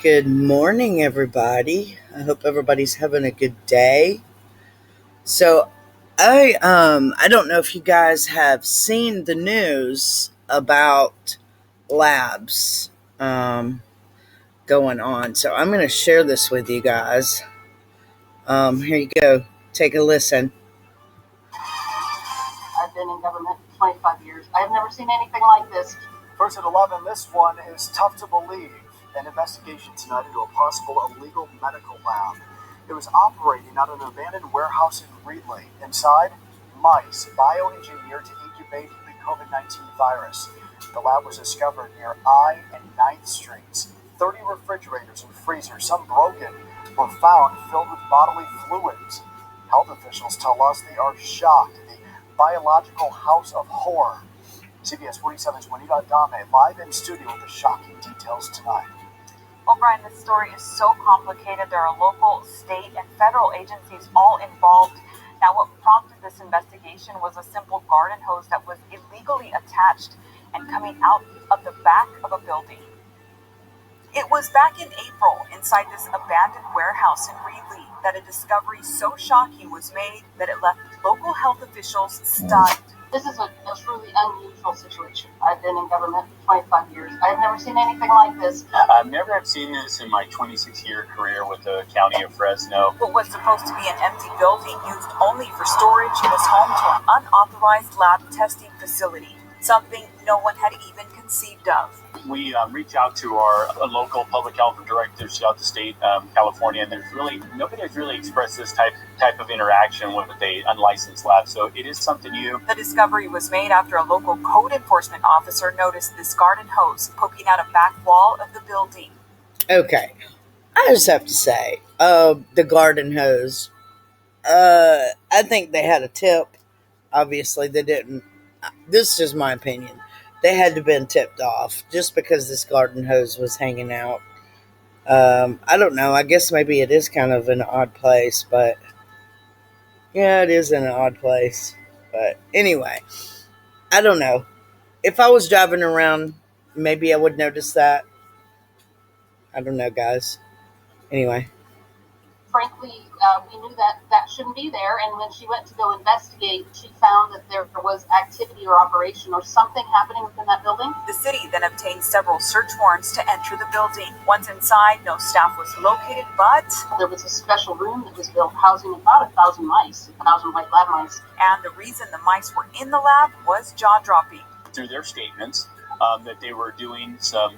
Good morning, everybody. I hope everybody's having a good day. So, I don't know if you guys have seen the news about labs going on. So, I'm going to share this with you guys. Here you go. Take a listen. I've been in government for 25 years. I've never seen anything like this. First at 11, this one is tough to believe. An investigation tonight into a possible illegal medical lab. It was operating out of an abandoned warehouse in Reedley. Inside, mice bioengineered to incubate the COVID-19 virus. The lab was discovered near I and 9th Streets. 30 refrigerators and freezers, some broken, were found filled with bodily fluids. Health officials tell us they are shocked. The biological house of horror. CBS 47's Juanita Adame live in studio with the shocking details tonight. Well, Brian, this story is so complicated. There are local, state, and federal agencies all involved. Now, what prompted this investigation was a simple garden hose that was illegally attached and coming out of the back of a building. It was back in April inside this abandoned warehouse in Reedley that a discovery so shocking was made that it left local health officials stunned. This is a truly unusual situation. I've been in government for 25 years. I've never seen anything like this. I've never seen this in my 26-year career with the county of Fresno. What was supposed to be an empty building used only for storage was home to an unauthorized lab testing facility, something no one had even conceived of. We reach out to our local public health directors throughout the state, California, and nobody has really expressed this type of interaction with a unlicensed lab. So it is something new. The discovery was made after a local code enforcement officer noticed this garden hose poking out a back wall of the building. Okay. I just have to say, the garden hose, I think they had a tip. Obviously, they didn't. This is my opinion. They had to have been tipped off just because this garden hose was hanging out. I don't know. I guess maybe it is kind of an odd place, but yeah, it is in an odd place. But anyway, I don't know. If I was driving around, maybe I would notice that. I don't know, guys. Anyway. Frankly, we knew that shouldn't be there, and when she went to go investigate, she found that there was activity or operation or something happening within that building. The city then obtained several search warrants to enter the building. Once inside, no staff was located, but there was a special room that was built housing about 1,000 mice, 1,000 white lab mice. And the reason the mice were in the lab was jaw-dropping. Through their statements, that they were doing some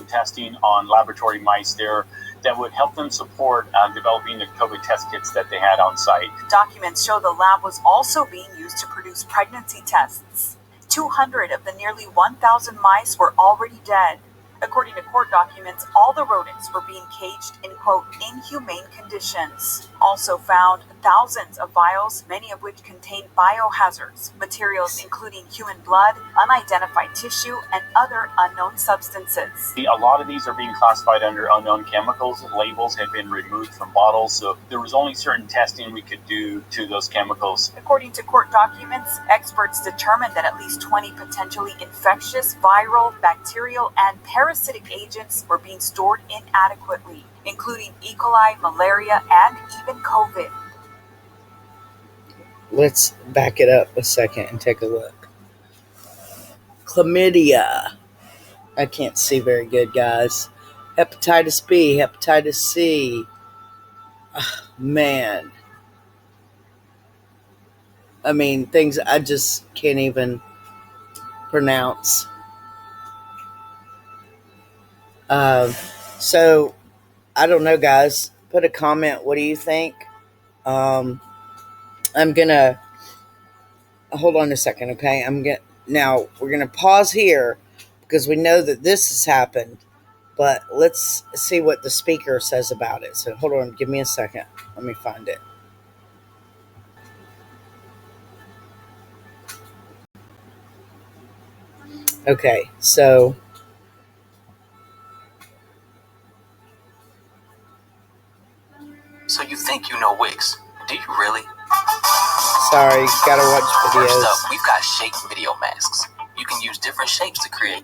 testing on laboratory mice there that would help them support developing the COVID test kits that they had on site. Documents show the lab was also being used to produce pregnancy tests. 200 of the nearly 1,000 mice were already dead. According to court documents, all the rodents were being caged in, quote, inhumane conditions. Also found thousands of vials, many of which contained biohazards, materials including human blood, unidentified tissue, and other unknown substances. A lot of these are being classified under unknown chemicals. Labels had been removed from bottles, so there was only certain testing we could do to those chemicals. According to court documents, experts determined that at least 20 potentially infectious, viral, bacterial, and parasitic agents were being stored inadequately, including E. coli, malaria, and even COVID. Let's back it up a second and take a look. Chlamydia. I can't see very good, guys. Hepatitis B, hepatitis C. Man. I mean, things I just can't even pronounce. So, I don't know, guys. Put a comment. What do you think? I'm gonna hold on a second, okay? Now we're gonna pause here because we know that this has happened, but let's see what the speaker says about it. So hold on, give me a second. Let me find it. Okay, so you think you know Wix? Do you really? Sorry, gotta watch videos. First up, we've got shape video masks. You can use different shapes to create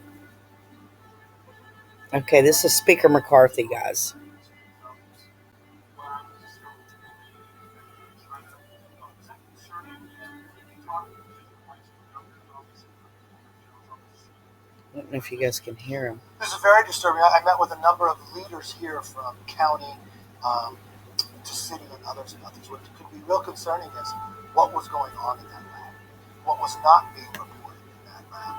Okay, this is Speaker McCarthy, guys. I don't know if you guys can hear him. This is very disturbing. I met with a number of leaders here from county um, to city and others about this. What could be real concerning is what was going on in that lab, what was not being reported in that lab.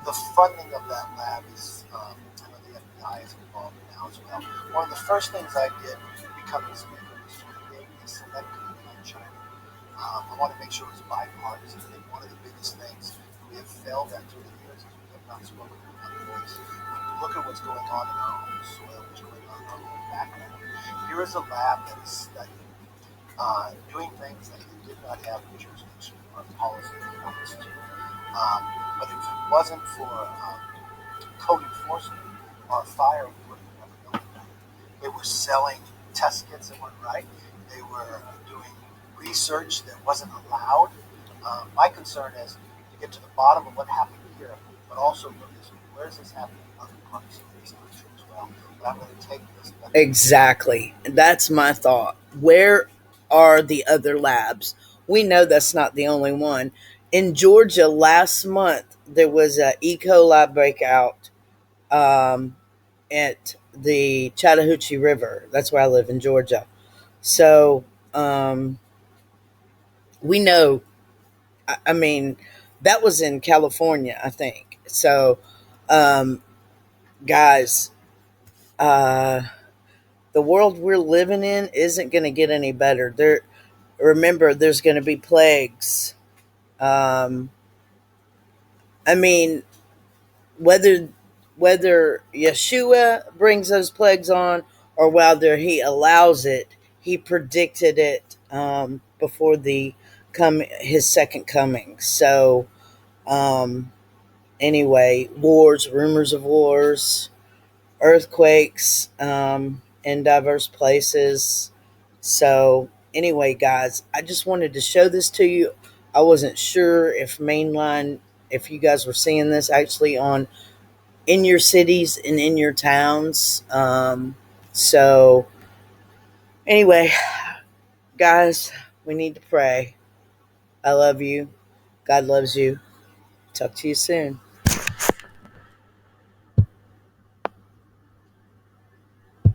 The funding of that lab is, I know the FBI is involved now as well. One of the first things I did becoming speaker was to create a select committee on China. I want to make sure it's bipartisan. I think one of the biggest things we have failed at through the years is we have not spoken with one voice. When you look at what's going on in our own soil, what's going on in our own background, here is a lab that is studying, doing things that they did not have the jurisdiction or policy performance to. But if it wasn't for code enforcement or fire, we would have never known about it. They were selling test kits that weren't right. They were doing research that wasn't allowed. My concern is to get to the bottom of what happened here, but also look at where is this happening in other parts of this country as well. But I'm going to take this. Exactly. That's my thought. Where are the other labs? We know that's not the only one. In Georgia last month, there was a E. coli breakout at the Chattahoochee River. That's where I live in Georgia. So we know, I mean, that was in California, I think. So, um, guys, uh, the world we're living in isn't going to get any better. Remember, there's going to be plagues. Um, I mean, whether whether Yeshua brings those plagues on or whether he allows it, he predicted it before the his second coming. So anyway, wars, rumors of wars, earthquakes in diverse places. So, anyway, guys, I just wanted to show this to you. I wasn't sure if Mainline, if you guys were seeing this actually on in your cities and in your towns. So, anyway, guys, we need to pray. I love you. God loves you. Talk to you soon.